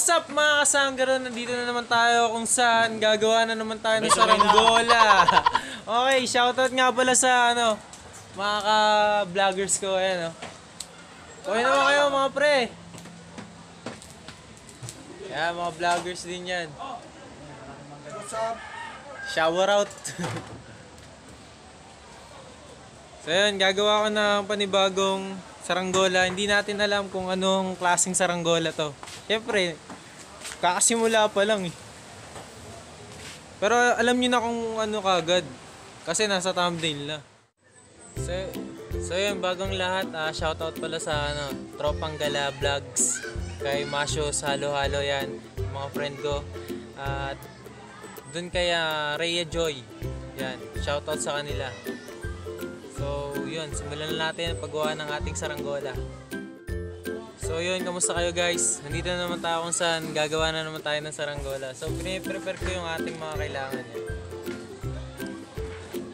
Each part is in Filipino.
What's up mga kasanggaro? Nandito na naman tayo kung saan gagawa na naman tayo ng saranggola. Okay, shoutout nga pala sa mga ka-vloggers ko. Ayan, okay naman kayo mga pre. Yan, mga vloggers din yan. What's up? Shower out. So yun, gagawa ko ng panibagong saranggola. Hindi natin alam kung anong klaseng saranggola to. Siyempre, kakasimula pa lang eh. Pero alam niyo na kung ano kagad. Kasi nasa thumbnail na. So yun, bagong lahat, shoutout pala sa Tropang Gala Vlogs. Kay Masyo, halo-halo yan. Mga friend ko. At dun kay Rhea Joy. Yan, shoutout sa kanila. So yun, simulan na natin ang paggawa ng ating saranggola. So yun, kamusta kayo guys? Nandito na naman tayo kung saan gagawa na naman tayo ng saranggola. So piniprepare ko yung ating mga kailangan yan.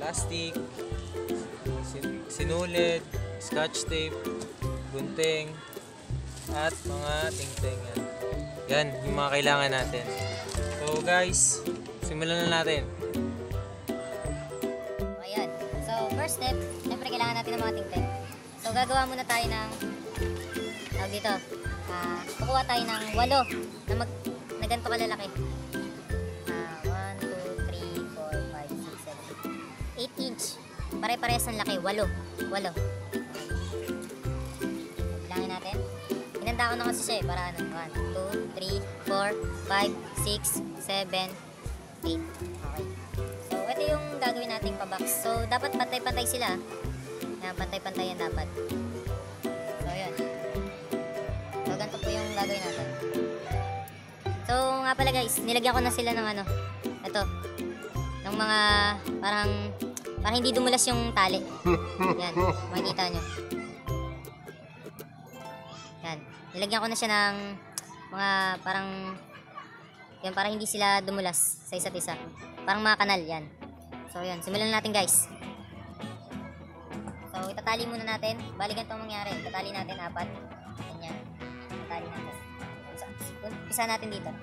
Plastic, sinulid, scotch tape, gunting, at mga tingting yan. Yan, yung mga kailangan natin. So guys, simulan na natin. First step, siyempre kailangan natin ng mga tingting. So gagawa muna tayo ng dito. Kukuha tayo ng 8 na ganito kalalaki. 1, 2, 3, 4, 5, 6, 7, 8 inch. Pare-parehas ang laki, 8. Bilangin natin. Hinanda ko na kasi siya para 1, 2, 3, 4, 5, 6, 7, 8. Okay. So, ito yung gagawin nating pa-box. So, dapat pantay-pantay sila. Yan, pantay-pantay yan dapat. So, yun. So, ganito po yung gagawin natin. So, nga pala guys, nilagyan ko na sila ng ito. Ng mga, parang hindi dumulas yung tali. Yan, makikita nyo. Yan. Nilagyan ko na siya ng mga, yan, para hindi sila dumulas sa isa't isa. Parang mga kanal, yan. So, yun. Simulan natin, guys. So, itatali muna natin. Bali ganito ang mangyari. Itatali natin 4. Ganyan. Itatali natin. Isa natin dito.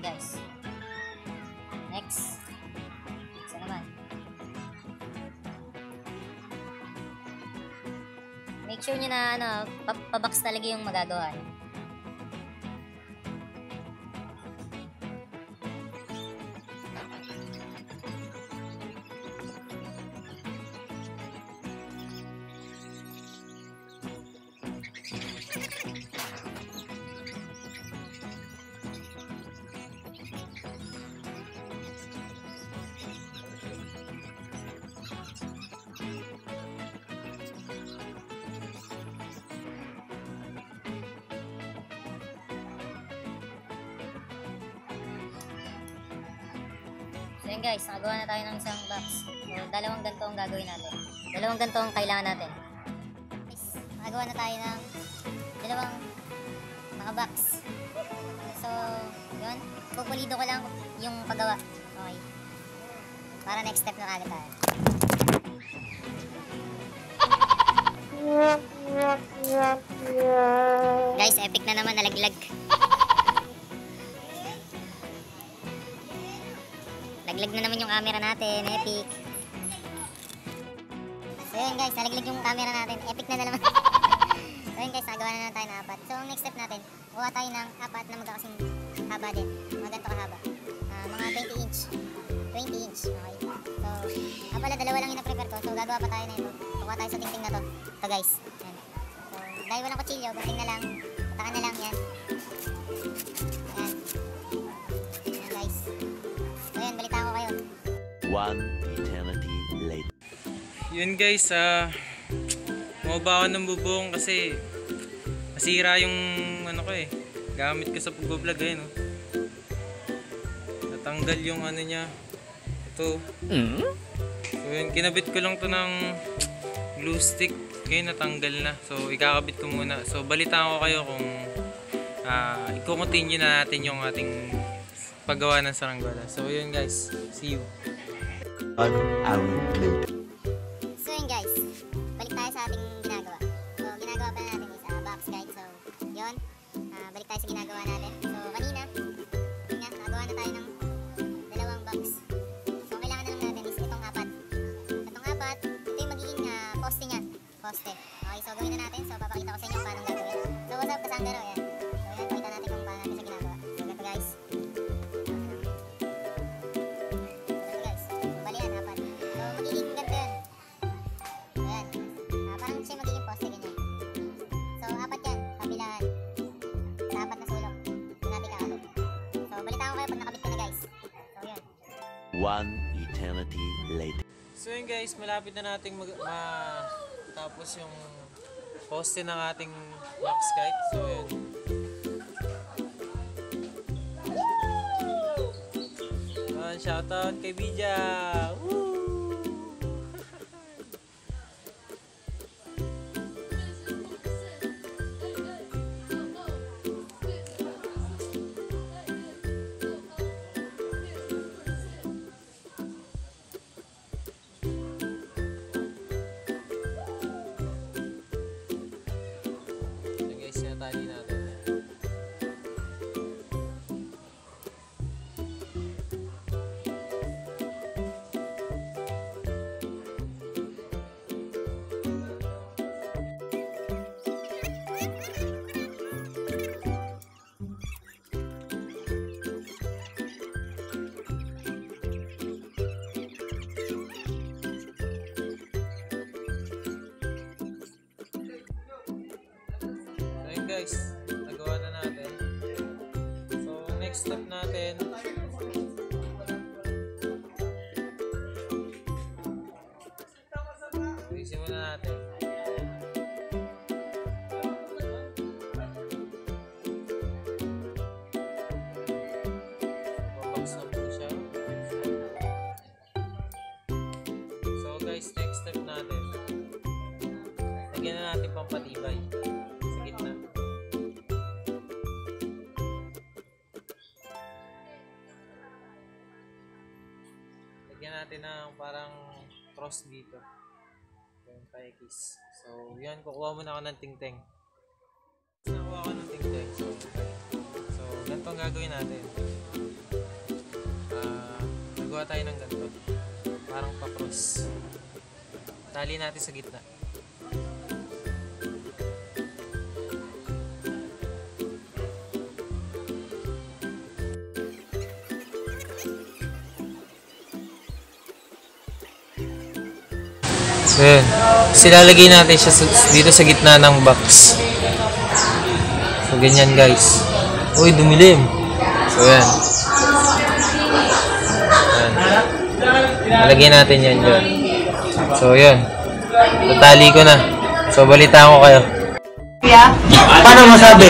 Guys. Next. Isa naman. Make sure nyo na pabox talaga yung magagawa nyo. So yun guys, nakagawa na tayo ng isang box. So, dalawang ganito ang gagawin natin. Dalawang ganito ang kailangan natin. Guys, nakagawa na tayo ng dalawang mga box. So, yun. Pupulido ko lang yung paggawa. Okay. Para next step na agad tayo. Guys, epic na naman, nalaglag. Nalaglag na naman yung camera natin, epic. So yun guys, nalaglag yung camera natin, epic na naman. So yun guys, nagawa na naman tayo ng 4. So next step natin, kuha tayo ng 4 na magkakasing haba din. Mga ganito kahaba. Mga 20 inch. 20 inch, okay. So, pala, dalawa lang yung na-prepare ko. So gagawa pa tayo na ito. Kuha tayo sa tingting na to. Ito guys. Yan. So, dahil walang kutsilyo, gunting na lang. Patakan na lang, yan. Yan. Yan guys. So yan, balitaan ko kayo. One eternity later. Yun guys, bumaba ako ng bubong kasi nasira yung Gamit ko sa pag-vlog ayun, oh. Natanggal yung ano niya. Ito. So yun, kinabit ko lang to ng glue stick. Ngayon natanggal na. So ikakabit ko muna. So balitaan ko kayo kung i-continue na natin yung ating paggawa ng saranggola. So yun guys, see you. 1 hour later. So yun guys, balik tayo sa ating ginagawa. So ginagawa pa natin is box guide. So yun, balik tayo sa ginagawa natin. So kanina, yun nga, nagawa na tayo ng dalawang box. So kailangan na lang natin is itong apat. Itong apat, ito yung magiging poste niya. Poste. Okay, so gawin na natin. So papakita ko sa inyo paano gagawin. So what's up, Kasandero? Yan. So yan, pakita natin kung paano natin sa ginagawa. So ganito guys. One eternity later. So yun guys, malapit na nating tapos yung poste ng ating box kite. So yun. Shoutout kay Bija! Woo! Sinatali natin. Guys, nagawa na natin. So next step natin, simulan natin. Box na po siya. So guys, next step natin, lagyan na natin pampatibay sa gitna. Lagyan natin ng parang cross dito. Yung paikis. So, yan. Kukuha muna ako ng tingteng. Nakuha ako ng tingteng. So, ganito ang gagawin natin. Nagawa tayo ng ganito. Parang pa-cross. Tali natin sa gitna. So yun, silalagay natin siya dito sa gitna ng box. So ganyan guys. Uy, dumilim. So yan. Nalagay natin yan dyan. So yun, tatali ko na. So balitaan ko kayo. Paano masabi?